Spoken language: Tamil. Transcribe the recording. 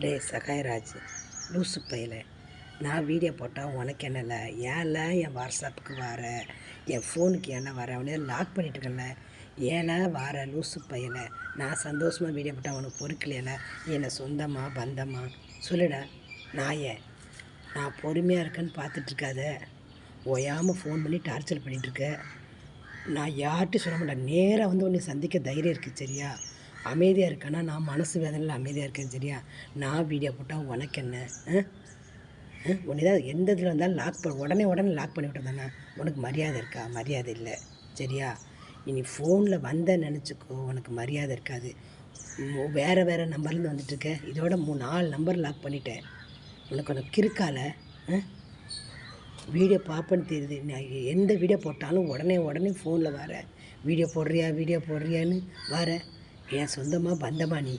டேய் சகாயராஜ், லூசு பையல, நான் வீடியோ போட்டால் உனக்கு என்னல? ஏன்ல என் வாட்ஸ்அப்புக்கு வர, என் ஃபோனுக்கு என்ன வர? அவனே லாக் பண்ணிட்டுருக்கல, ஏன்னா வர லூசு பையல? நான் சந்தோஷமாக வீடியோ போட்டால் உனக்கு பொறுக்கலையில? என்னை சொந்தமா பந்தமா சொல்லுடா நாயே. நான் பொறுமையாக இருக்கேன்னு பார்த்துட்ருக்காத, ஓயாமல் ஃபோன் பண்ணி டார்ச்சர் பண்ணிகிட்ருக்க. நான் யார்கிட்டையும் சொல்ல மாட்டேன், நேராக வந்து உன்னை சந்திக்க தைரியம் இருக்குது சரியா? அமைதியாக இருக்கேன்னா நான் மனசு வேதனையில் அமைதியாக இருக்கேன் சரியா? நான் வீடியோ போட்டால் உனக்கு என்ன? உன்னை தான் எந்த இதில் இருந்தாலும் லாக் பண்ண உடனே லாக் பண்ணி விட்டேன் தானே? உனக்கு மரியாதை இருக்கா? மரியாதை இல்லை சரியா? இனி ஃபோனில் வந்த நினச்சிக்கோ, உனக்கு மரியாதை இருக்காது. வேறு நம்பர்லேருந்து வந்துட்டுருக்க, இதோட 4 நம்பர் லாக் பண்ணிட்டேன். உனக்கு கிறுக்கால? வீடியோ பார்ப்பேன்னு தெரியுது, நான் எந்த வீடியோ போட்டாலும் உடனே ஃபோனில் வர, வீடியோ போடுறியான்னு வர. என் சொந்தமாக பந்தமா நீ?